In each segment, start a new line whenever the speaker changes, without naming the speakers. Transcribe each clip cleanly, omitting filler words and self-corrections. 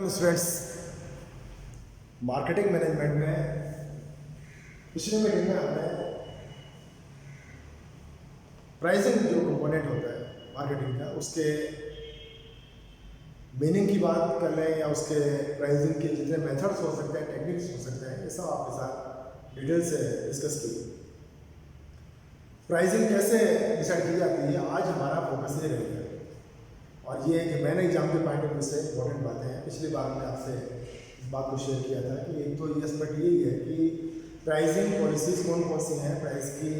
Welcome students. Marketing management में पिछले meeting में हमने प्राइसिंग जो कंपोनेंट होता है मार्केटिंग का, उसके मीनिंग की बात कर लें या उसके प्राइसिंग के जितने मेथड्स हो सकते हैं, टेक्निक्स हो सकते हैं, ये सब आपके साथ डिटेल से डिस्कस की। प्राइसिंग कैसे डिसाइड की जाती है, आज हमारा फोकस ये रहेगा। और ये जो मैंने एग्जाम के पॉइंट ऑफ व्यू से इंपॉर्टेंट बातें हैं, पिछली बार मैंने आपसे इस बात को शेयर किया था कि एक तो ये एस्पेक्ट यही है कि प्राइसिंग पॉलिसीज़ कौन कौन सी हैं, प्राइस की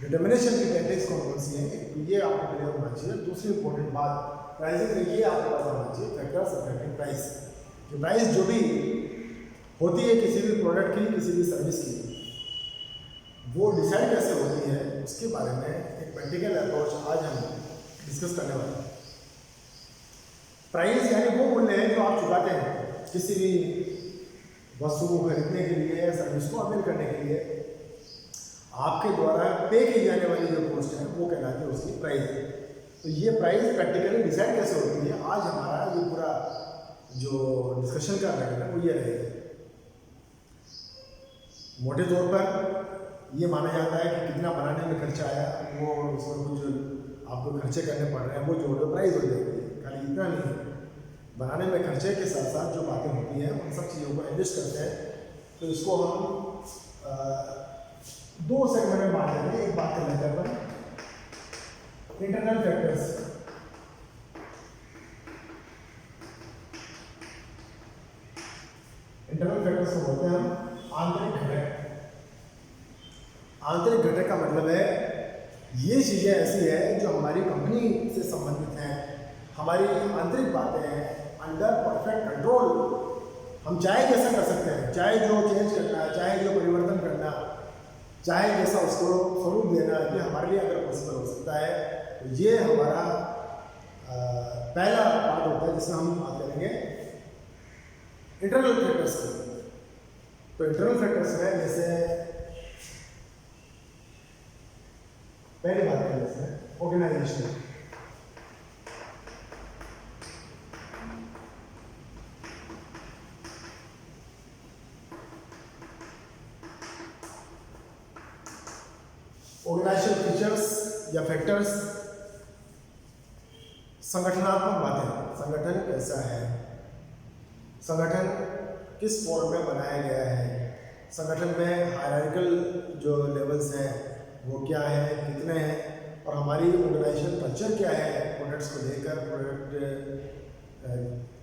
डिटर्मिनेशन की टेक्निक्स कौन कौन सी हैं, तो ये आपको क्लियर होना चाहिए। दूसरी इंपॉर्टेंट बात प्राइसिंग में ये आपको पता होना चाहिए फैक्टर्स अफेक्टिंग प्राइस, कि प्राइस जो भी होती है किसी भी प्रोडक्ट की, किसी भी सर्विस की, वो डिसाइड कैसे होती है, उसके बारे में एक प्रैक्टिकल अप्रोच आज हम डिस्कस करने वाले हैं। प्राइस यानी वो मूल्य है जो आप चुकाते हैं किसी भी वस्तु को खरीदने के लिए या सर्विस को अवेल करने के लिए। आपके द्वारा पे की जाने वाली जो कॉस्ट है वो कहलाती है उसकी प्राइस। तो ये प्राइस प्रैक्टिकली डिसाइड कैसे होती है, आज हमारा ये पूरा जो डिस्कशन का रहेगा वो ये रहेगा। मोटे तौर पर ये माना जाता है कि कितना बनाने में खर्चा आया, वो उसमें कुछ आपको खर्चे करने पड़ रहे हैं, वो जोड़ के प्राइस हो जाएगी। खाली इतना नहीं है, बनाने में खर्चे के साथ साथ जो बातें होती हैं उन सब चीज़ों को एडजस्ट करते हैं। तो इसको हम दो सेगमेंट में बांट देंगे। एक बात कर लेते हैं अपन इंटरनल फैक्टर्स। इंटरनल फैक्टर्स को बोलते हैं हम आंतरिक घटक। आंतरिक घटक का मतलब है ये चीज़ें ऐसी है जो हमारी कंपनी से संबंधित हैं, हमारी आंतरिक बातें हैं, अंडर परफेक्ट कंट्रोल। हम चाहे जैसा कर सकते हैं, चाहे जो चेंज करना है, चाहे जो परिवर्तन करना, चाहे जैसा उसको स्वरूप देना, ये हमारे लिए अगर पॉसिबल हो सकता है। तो ये हमारा पहला पार्ट होता है जिसमें हम बात करेंगे इंटरनल फैक्टर्स की। तो इंटरनल फैक्टर्स में जैसे पहली बात करें इसमें ऑर्गेनाइजेशन। ऑर्गेनाइजेशन फीचर्स या फैक्टर्स, संगठनात्मक बातें। संगठन कैसा है, संगठन किस फॉर्म में बनाया गया है, संगठन में हायरार्किकल जो लेवल्स हैं वो क्या है, कितने हैं, और हमारी ऑर्गेनाइजेशन कल्चर क्या है। प्रोडक्ट्स को लेकर, प्रोडक्ट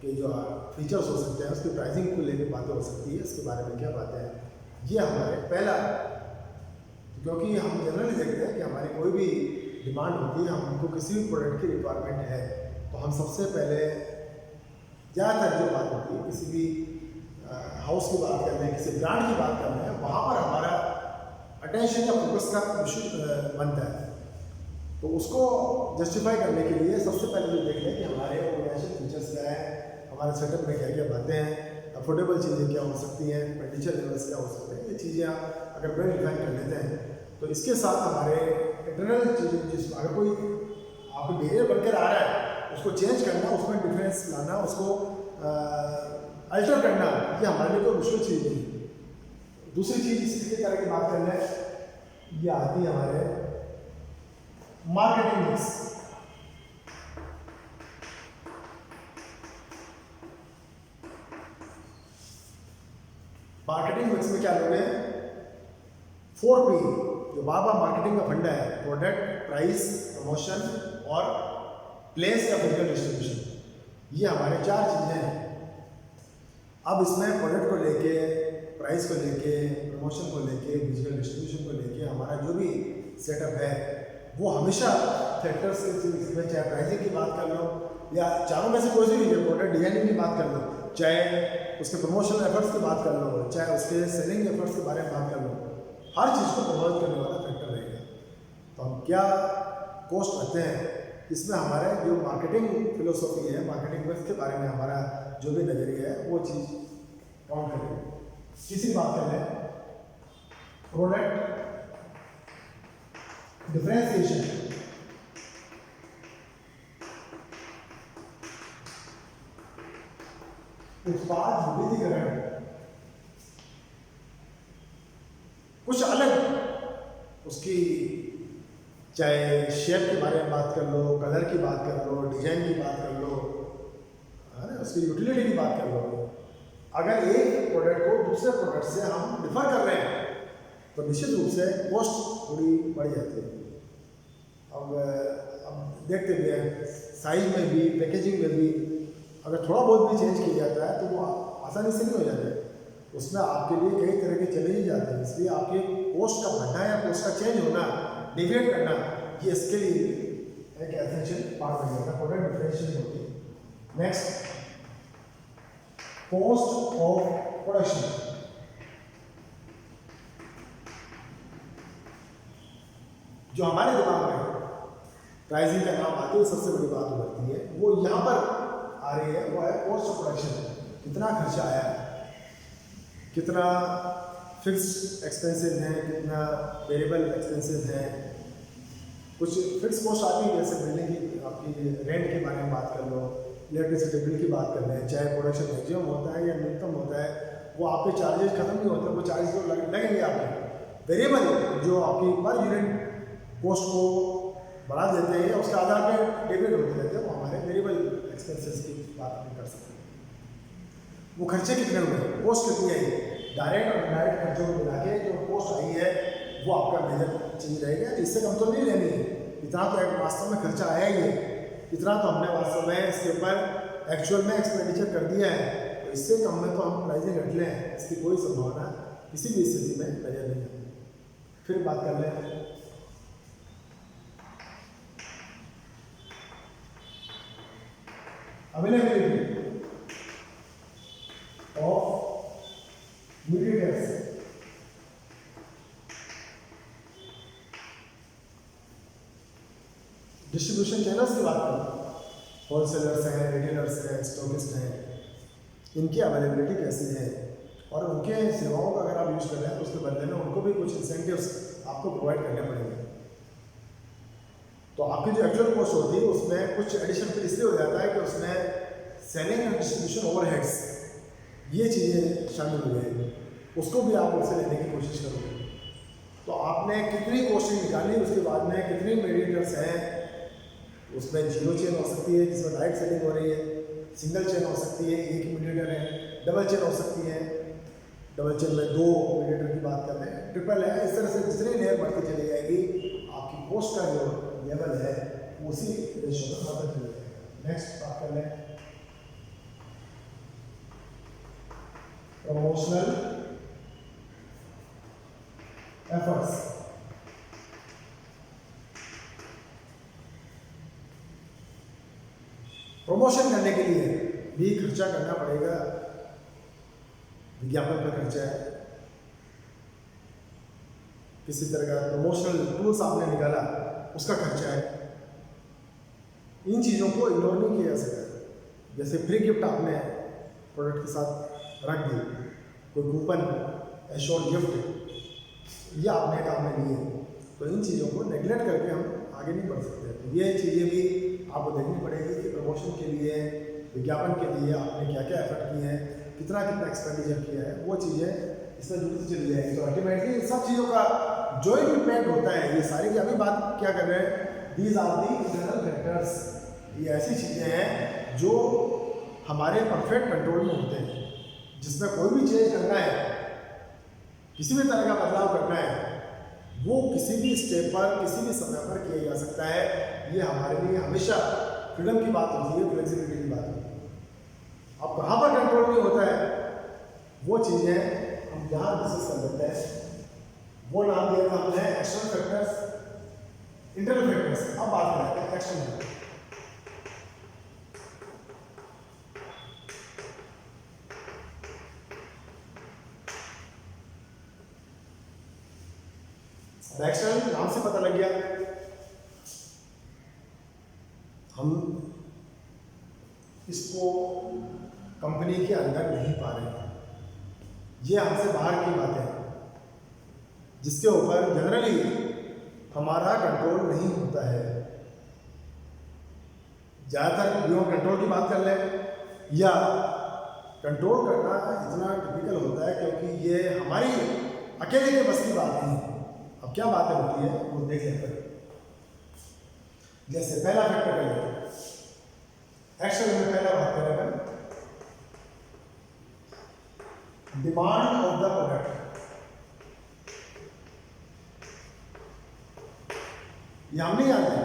के जो फीचर्स हो सकते हैं, उसकी प्राइसिंग को लेकर बातें हो सकती है, इसके बारे में क्या बातें हैं, ये हमारे पहला। क्योंकि हम जनरली देखते हैं कि हमारी कोई भी डिमांड होती है, हमको किसी भी प्रोडक्ट की रिक्वायरमेंट है, तो हम सबसे पहले ज़्यादातर जो बात होती है किसी भी हाउस की बात कर रहे हैं, किसी ब्रांड की बात कर रहे हैं, वहाँ पर हमारा अटेंशन या फोकस का इशू बनता है। तो उसको जस्टिफाई करने के लिए सबसे पहले जो देख लें कि हमारे ऑर्गेनाइजेशन फीचर्स क्या है, हमारे सेटअप में क्या क्या बातें हैं, अफोर्डेबल चीज़ें क्या हो सकती हैं, एक्सपेंडिचर लेवल्स क्या हो सकते हैं, ये चीज़ें अगर वेल डिफाइन कर लेते हैं तो इसके साथ हमारे इंटरनल चीज़ें, जिस अगर कोई आपको बिहेवियर बनकर आ रहा है उसको चेंज करना, उसमें डिफरेंस लाना, उसको अल्टर करना, ये हमारे लिए कोई मुश्किल चीज़ नहीं है। दूसरी चीज़ इसी तरह की बात कर लें, ये आती है हमारे मार्केटिंग मिक्स। मार्केटिंग मिक्स में क्या लोगे, 4P जो बाबा मार्केटिंग का फंडा है, प्रोडक्ट, प्राइस, प्रमोशन और प्लेस या फिजिकल डिस्ट्रीब्यूशन। ये हमारे 4 चीज़ें हैं। अब इसमें प्रोडक्ट को लेके, प्राइस को लेके, प्रमोशन को लेके, फिजिकल डिस्ट्रीब्यूशन को लेके हमारा जो भी सेटअप है वो हमेशा फैक्टर्स में, चाहे प्राइसिंग की बात कर लो या चारों में से कोई सी भी, प्रोडक्ट डिजाइनिंग की बात कर लो, चाहे उसके प्रमोशनल एफर्ट्स की बात कर लो, चाहे उसके सेलिंग एफर्ट्स के बारे में बात कर लो, हर चीज़ को प्रभावित करने वाला फैक्टर रहेगा। तो हम क्या कॉस्ट रखते हैं, इसमें हमारे जो मार्केटिंग फिलोसॉफी है, मार्केटिंग मिक्स के बारे में हमारा जो भी नज़रिया है वो चीज़ काउंट करेंगे। तीसरी बात कर लें प्रोडक्ट डिफरेंशिएशन। उत्पाद विविधीकरण कुछ अलग उसकी, चाहे शेप के बारे में बात कर लो, कलर की बात कर लो, डिजाइन की बात कर लो, है ना, उसकी यूटिलिटी की बात कर लो। अगर एक प्रोडक्ट को दूसरे प्रोडक्ट से हम डिफर कर रहे हैं तो निश्चित रूप से कॉस्ट थोड़ी बढ़ जाती है। अब देखते भी हैं, साइज में भी, पैकेजिंग में भी अगर थोड़ा बहुत भी चेंज किया जाता है तो वो आसानी से नहीं हो जाता है, उसमें आपके लिए कई तरह के चैलेंज जाते हैं। इसलिए आपके कॉस्ट का बढ़ना या कॉस्ट का चेंज होना, डिवेट करना, ये इसके लिए एक एसेंशियल पार्ट बन जाता है, प्रोडक्ट डिफरेंशिएशन होती है। Next, cost of production. जो हमारे दिमाग में प्राइसिंग का नाम आते ही सबसे बड़ी बात उभरती है, वो यहाँ पर आ रही है, वो है कॉस्ट ऑफ प्रोडक्शन। कितना खर्चा आया, कितना फिक्स्ड एक्सपेंसेस हैं, कितना वेरिएबल एक्सपेंसेस हैं। कुछ फिक्स कॉस्ट आती है, जैसे बिल्डिंग की, आपकी रेंट के बारे में बात कर लो, इलेक्ट्रिसिटी बिल की बात कर लें, चाहे प्रोडक्शन मैक्सिमम होता है या न्यूनतम होता है, वो आपके चार्जेस खत्म नहीं होते, वो चार्जेस तो लगेंगे आपके। वेरिएबल जो आपकी पर यूनिट कॉस्ट को बढ़ा देते हैं, उसके आधार पर डेबिट होते रहते हैं, वो हमारे वेरिएबल एक्सपेंसेस की बात हम कर सकते हैं। वो खर्चे कितने हुए, कॉस्ट कितनी आई, डायरेक्ट और इनडायरेक्ट खर्चों को मिला के जो कॉस्ट आई है वो आपका मेजर चीज रहेगा। इससे कम तो नहीं लेनी है, इतना तो एक वास्तव में खर्चा आया ही है, इतना तो हमने वास्तव में इसके ऊपर एक्चुअल में एक्सपेंडिचर कर दिया है, तो इससे कम में तो हम प्राइसिंग घट लें, इसकी कोई संभावना किसी भी स्थिति में नजर नहीं आती। फिर बात कर लें availability of materials. Distribution channels की बात करें, होलसेलर्स हैं, रिटेलर्स हैं, स्टॉकिस्ट हैं, इनकी अवेलेबिलिटी कैसी है और उनके सेवाओं का अगर आप यूज़ कर रहे हैं तो उसके बदले में उनको भी कुछ इंसेंटिव्स आपको प्रोवाइड करने पड़ेंगे। तो आपकी जो एक्चुअल कॉस्ट होती है उसमें कुछ एडिशन फिर इसलिए हो जाता है कि उसमें सेलिंग एंड डिस्ट्रीब्यूशन ओवरहेड्स, ये चीज़ें शामिल हुई हैं, उसको भी आप उससे लेने की कोशिश करोगे। तो आपने कितनी कॉस्टिंग निकाली, उसके बाद में कितने मीडिएटर्स हैं, उसमें जीरो चेन हो सकती है जिसमें डायरेक्ट सेलिंग हो रही है, सिंगल चेन हो सकती है, एक ही मीडिएटर है, डबल चेन हो सकती है, डबल चेन में 2 मीडिएटर की बात कर रहे हैं, ट्रिपल है। इस तरह से जितनी लेयर बढ़ती चली जाएगी आपकी कॉस्ट का जो लेवल है उसी रेशियो में बढ़ता चला जाएगा। नेक्स्ट बात कर लें प्रमोशनल एफर्ट्स। प्रमोशन करने के लिए भी खर्चा करना पड़ेगा, विज्ञापन का खर्चा है, किसी तरह का प्रमोशनल टूल्स आपने निकाला उसका खर्चा है। इन चीज़ों को इग्नोर नहीं किया जा सकता। जैसे फ्री गिफ्ट आपने प्रोडक्ट के साथ रख दी, कोई कूपन, एश्योर्ड गिफ्ट, ये आपने काम में लिए, तो इन चीज़ों को नेगलेक्ट करके हम आगे नहीं बढ़ सकते। तो ये चीज़ें भी आपको देखनी पड़ेगी कि प्रमोशन के लिए, विज्ञापन के लिए आपने क्या क्या एफर्ट किए हैं, कितना एक्सपेंडिचर किया है, वो चीज़ें इसमें जुड़ती चली जाएगी। तो अल्टीमेटली इन सब चीज़ों का जॉइंट इम्पैक्ट होता है। ये सारी की अभी बात क्या कर रहे हैं, these are the internal factors, ये ऐसी चीज़ें हैं जो हमारे परफेक्ट कंट्रोल में होते हैं, जिसमें कोई भी चेंज करना है, किसी भी तरह का बदलाव करना है, वो किसी भी स्टेप पर, किसी भी समय पर किया जा सकता है। ये हमारे लिए हमेशा फ्रीडम की बात होती है, फ्लेक्सिबिलिटी की बात होती है। अब कहाँ पर कंट्रोल नहीं होता है, वो चीज़ें हम यहाँ डिस्कस कर लेते हैं। वो नाम दिया था हमने एक्सटर्नल फैक्टर्स, इंटरनल फैक्टर्स। अब बात करते हैं एक्सटर्नल। एक्सटर्नल नाम से पता लग गया, हम इसको कंपनी के अंदर नहीं पा रहे हैं, ये हमसे बाहर की बातें हैं जिसके ऊपर जनरली हमारा कंट्रोल नहीं होता है। ज़्यादातर बियॉन्ड कंट्रोल की बात कर लें या कंट्रोल करना इतना टिपिकल होता है क्योंकि ये हमारी अकेले के बस की बात नहीं है। अब क्या बातें होती है वो देख लेते हैं। जैसे पहला फैक्टर कर लेते हैं, एक्शन में पहला बात करेगा डिमांड ऑफ द प्रोडक्ट। ये हम नहीं जानते,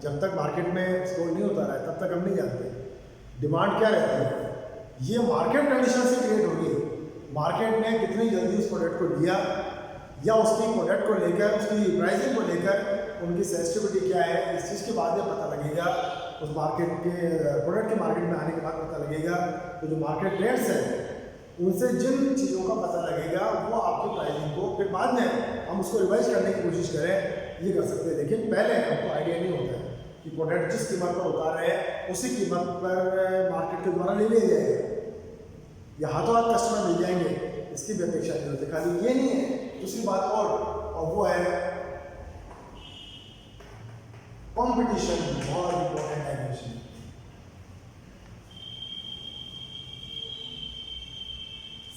जब तक मार्केट में स्टोर नहीं होता रहा है तब तक हम नहीं जानते डिमांड क्या रहती है। ये मार्केट कंडीशन से क्रिएट होगी। मार्केट ने कितनी जल्दी उस प्रोडक्ट को लिया या उसकी प्रोडक्ट को लेकर उसकी प्राइसिंग को लेकर उनकी सेंसिटिविटी क्या है, इस चीज़ के बाद ये पता लगेगा। उस मार्केट के प्रोडक्ट के मार्केट में आने के बाद पता लगेगा। तो जो मार्केट ट्रेंड्स हैं उनसे जिन चीज़ों का पता लगेगा वो आपकी प्राइसिंग को फिर बाद में हम उसको रिवाइज करने की कोशिश करें, ये कर सकते हैं। लेकिन पहले हमको आइडिया नहीं होता है कि प्रोडक्ट जिस कीमत पर उतार रहे हैं उसी कीमत पर मार्केट के द्वारा ले लिया जाएगा या हाथों हाथ कस्टमर मिल जाएंगे, इसकी भी अपेक्षा नहीं होती। खाली ये नहीं है, दूसरी बात और वो है कंपटीशन। बहुत इंपॉर्टेंट है क्वेश्चन।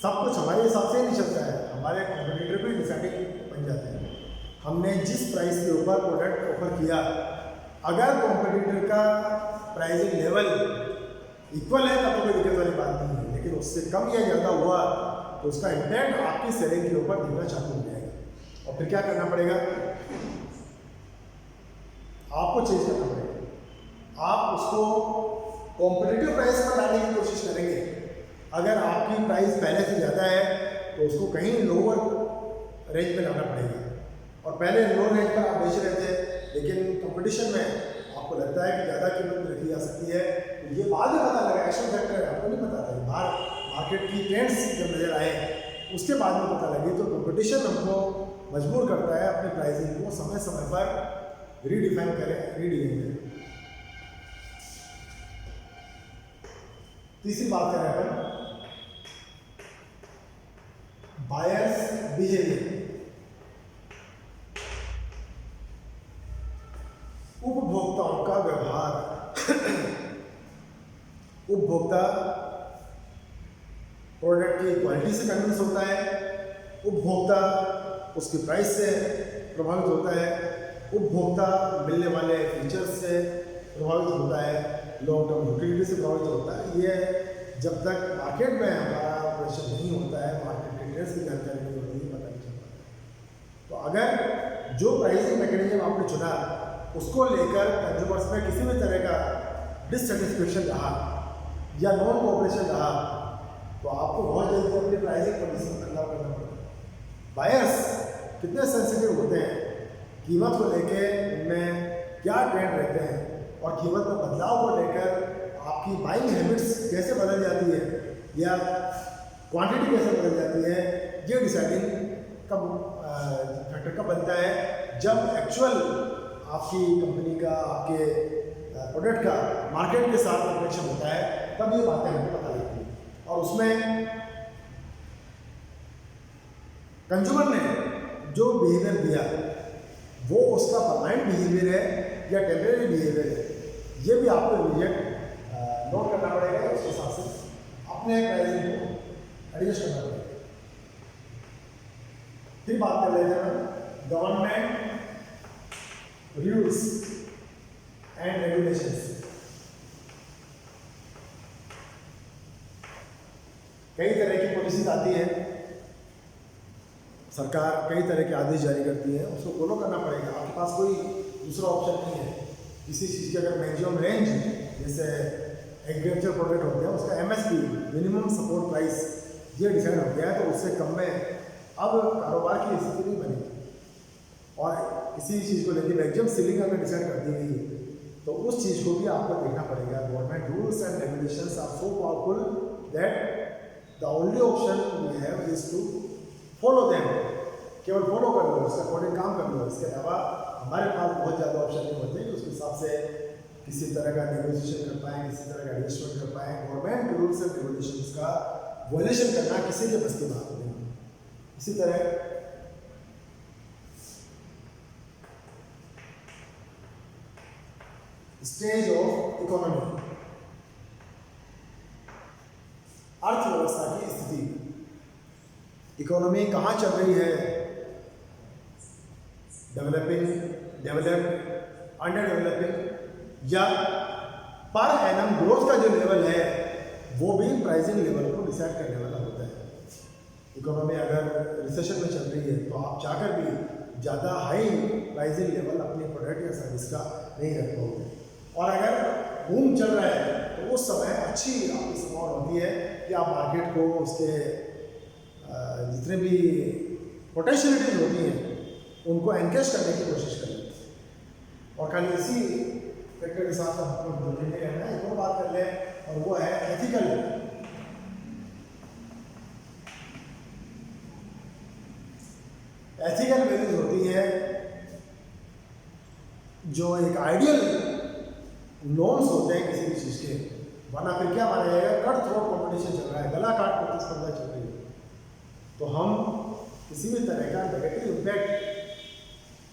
सब कुछ हमारे हिसाब से नहीं चलता है, हमारे कॉम्पिटिटर भी डिसाइडिंग बन जाते हैं। हमने जिस प्राइस के ऊपर प्रोडक्ट ऑफर किया, अगर कॉम्पिटिटर का प्राइसिंग लेवल इक्वल है तब तो कोई दिक्कत वाली बात नहीं है, लेकिन उससे कम या ज़्यादा हुआ तो उसका इम्पैक्ट आपकी सेलिंग के ऊपर दिखना चालू हो जाएगा। और फिर क्या करना पड़ेगा, आपको चेंज करना पड़ेगा। आप उसको कॉम्पिटिटिव प्राइस पर लाने की कोशिश करेंगे। अगर आपकी प्राइस पहले से ज़्यादा है तो उसको कहीं लोअर रेंज में लाना पड़ेगा। और पहले लोअर रेंज पर आप बेच रहे थे लेकिन कंपटीशन में आपको लगता है कि ज़्यादा कीमत रखी जा सकती है, तो ये बाद में पता लगा। एक्शन फैक्टर है, आपको नहीं पता था। बाहर मार्केट की ट्रेंड्स जब नज़र आए उसके बाद में पता लगी। तो कंपटीशन हमको मजबूर करता है अपनी प्राइसिंग को समय समय पर रीडिफाइन करें, रीडिफाइन करें। तीसरी बात करें अपन बायर्स बिहेवियर। उपभोक्ताओं का व्यवहार। उपभोक्ता प्रोडक्ट की क्वालिटी से कन्विंस होता है, उपभोक्ता उसकी प्राइस से प्रभावित होता है, उपभोक्ता मिलने वाले फीचर्स से प्रभावित होता है, लॉन्ग टर्म यूटिलिटी से प्रभावित होता है। ये जब तक मार्केट में हमारा ऑपरेशन नहीं होता है, मार्केट के ट्रेंड्स की जानकारी नहीं होती है, पता नहीं चलता। तो अगर जो प्राइसिंग मैकेनिज्म आपने चुना उसको लेकर कंज्यूमर्स में किसी भी तरह का डिससेटिस्फेक्शन रहा या नॉन कोऑपरेशन रहा तो आपको बहुत जल्दी अपनी प्राइसिंग पॉलिसी में बदलाव करना पड़ेगा। बायर्स कितने सेंसिटिव होते हैं कीमत को लेके, उनमें क्या ट्रेंड रहते हैं और कीमत में बदलाव को लेकर आपकी बाइंग हैबिट्स कैसे बदल जाती है या क्वांटिटी कैसे बदल जाती है, ये डिसाइडिंग कब फैक्टर कब बनता है, जब एक्चुअल आपकी कंपनी का, आपके प्रोडक्ट का मार्केट के साथ कनेक्शन होता है, तब ये बातें हमको पता लगती हैं। और उसमें कंज्यूमर ने जो बिहेवियर दिया वो उसका परमानेंट बिहेवियर है या टेम्परेरी बिहेवियर है, ये भी आपको इमीडिएट नोट करना पड़ेगा। उसके हिसाब से अपने प्राइसिंग को एडजस्ट करना पड़ेगा। फिर बात कर लेते हैं गवर्नमेंट रूल्स एंड रेगुलेशंस। कई तरह की पॉलिसीज आती है, सरकार कई तरह के आदेश जारी करती है, उसको फॉलो करना पड़ेगा। आपके पास कोई दूसरा ऑप्शन नहीं है। किसी चीज़ की अगर मैक्सिमम रेंज, जैसे एग्रीकल्चर प्रोडक्ट हो गया, उसका MSP मिनिमम सपोर्ट प्राइस ये डिसाइड हो गया है, तो उससे कम में अब कारोबार की स्थिति नहीं बनेगी। और किसी चीज़ को लेकर मैक्सिमम सीलिंग अगर डिसाइड कर दी गई है तो उस चीज़ को भी आपको देखना पड़ेगा। Government rules and regulations are so powerful that the only option we have is to follow them. केवल फॉलो कर लो, उसके अकॉर्डिंग काम कर लो। इसके अलावा हमारे पास बहुत ज़्यादा ऑप्शन नहीं होते कि उसके हिसाब से किसी तरह का नेगोशिएशन कर पाएँ, किसी तरह का एडजस्टमेंट कर पाएँ। गवर्नमेंट रूल्स एंड रेगुलेशंस का वॉयलेशन करना किसी के बस की बात नहीं। इसी तरह स्टेज ऑफ इकोनॉमी। अर्थव्यवस्था की स्थिति, इकोनॉमी कहाँ चल रही है, डेवलपिंग, डेवलप्ड, अंडर डेवलपिंग, या पर एनम ग्रोथ का जो लेवल है वो भी प्राइसिंग लेवल को डिसाइड करने वाला होता है। इकोनॉमी अगर रिसेशन में चल रही है तो आप चाहकर भी ज़्यादा हाई प्राइसिंग लेवल अपनी प्रोडक्ट या सर्विस का नहीं रख पाओगे, और अगर बूम चल रहा है तो उस समय अच्छी आपकी सपोर्ट होती है कि आप मार्केट को उसके जितने भी पोटेंशियलिटीज होती हैं उनको एनकेज करने की कोशिश करें। और खाली इसी फैक्टर के साथ हमको जुड़े रहना है। एक और बात कर लें और वो है एथिकल। एथिकल वैल्यूज होती है जो एक आइडियल नॉर्म्स होते हैं किसी भी चीज़ के, वरना फिर क्या माना जाएगा, कट थ्रोट कॉम्पिटिशन चल रहा है, गला काट प्रतिस्पर्धा चल रही है, तो हम किसी भी तरह का नेगेटिव इम्पैक्ट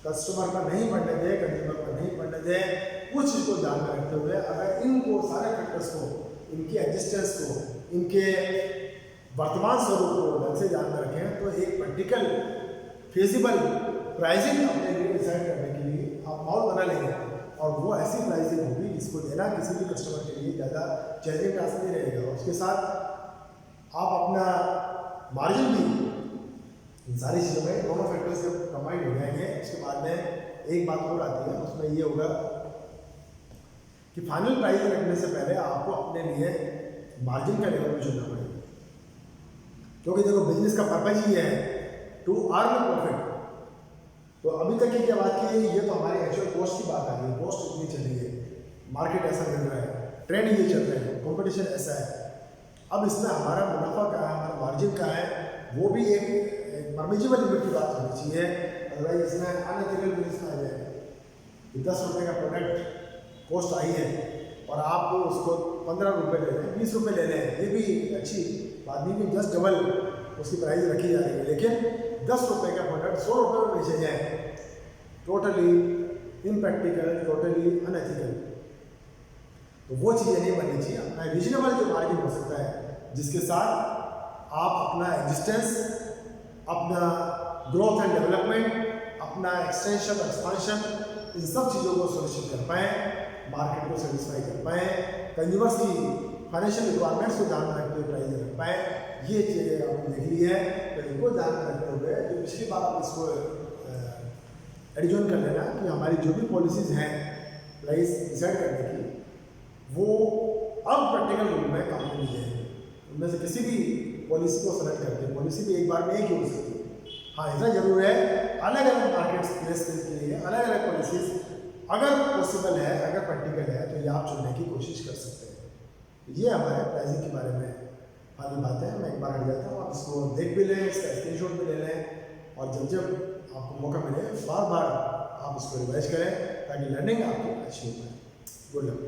कस्टमर पर नहीं पड़ने दें, कंज्यूमर पर नहीं पड़ने दें। उस चीज़ को ध्यान में रखते हुए अगर इनको सारे फैक्टर्स को, इनकी एग्जिस्टेंस को, इनके वर्तमान स्वरूप को ढंग से ध्यान में रखें तो एक प्रैक्टिकल फेजिबल प्राइसिंग अपने लिए डिसाइड करने के लिए आप माहौल बना लेंगे, और वो ऐसी प्राइसिंग होगी जिसको देना किसी भी कस्टमर के लिए ज़्यादा चैलेंजिंग टास्क नहीं रहेगा। उसके साथ आप अपना मार्जिन भी इन सारी चीज़ों में, दोनों फैक्टर्स जब कंबाइंड हो जाएंगे उसके बाद में एक बात और आती है, उसमें ये होगा कि फाइनल प्राइस रखने से पहले आपको अपने लिए मार्जिन का लेवल भी चुनना पड़ेगा, क्योंकि देखो बिजनेस का पर्पज ही है टू अर्न प्रॉफिट। तो अभी तक की क्या बात की है, ये तो हमारी एक्चुअल कॉस्ट की बात आ रही है, कॉस्ट इतनी चल रही है, मार्केट ऐसा मिल रहा है, ट्रेंड ये चल रहे हैं, कॉम्पिटिशन ऐसा है। अब इसमें हमारा मुनाफा क्या है, हमारा मार्जिन क्या है, वो भी एक परमिजिबल लिमिट की बात होनी चाहिए। अदरवाइज इसमें अनएथिकल बिजनेस में आ जाएगा कि 10 रुपये का प्रोडक्ट कॉस्ट आई है और आप उसको 15 रुपये ले लें, 20 रुपये ले लें, ये भी अच्छी बात नहीं कि जस्ट डबल उसकी प्राइस रखी जा रही है, लेकिन 10 रुपये का प्रोडक्ट 100 रुपये में बेचे जाए, टोटली इम्प्रैक्टिकल, टोटली अनएथिकल। तो वो चीज़ें नहीं बननी चाहिए। अपना रीजनेबल जो मार्जिन हो सकता है जिसके साथ आप अपना एग्जिस्टेंस, अपना ग्रोथ एंड डेवलपमेंट, अपना एक्सटेंशन, एक्सपांशन, इन सब चीज़ों को सुनिश्चित कर पाएँ, मार्केट को सेटिस्फाई कर पाएँ, कंज्यूमर्स की फाइनेंशियल रिक्वायरमेंट्स को ध्यान में रखते हुए प्राइस रख पाएँ। ये चीज़ें आपने देख ली है, तो इनको ध्यान में रखते हुए जो पिछली बार आप इसको एडिजन कर लेना कि हमारी जो भी पॉलिसीज़ हैं प्राइस डिसाइड करने की, वो अब प्रैक्टिकल रूप में काम में ली जाएगी। उनमें से किसी भी पॉलिसी को सेलेक्ट करके, पॉलिसी भी एक बार में एक ही हो सकती है। हाँ, इतना जरूर है अलग अलग मार्केट प्लेस के लिए अलग अलग पॉलिसीज अगर पॉसिबल है, अगर प्रैक्टिकल है तो ये आप चुनने की कोशिश कर सकते हैं। ये हमारे प्राइसिंग के बारे में वाली बात है। मैं एक बार हट जाता हूँ, आप इसको देख भी लें, इसका स्क्रीनशॉट भी ले लें, और जब जब आपको मौका मिले बार बार आप इसको रिवाइज करें ताकि लर्निंग आपकी अच्छी हो पाए। Good luck.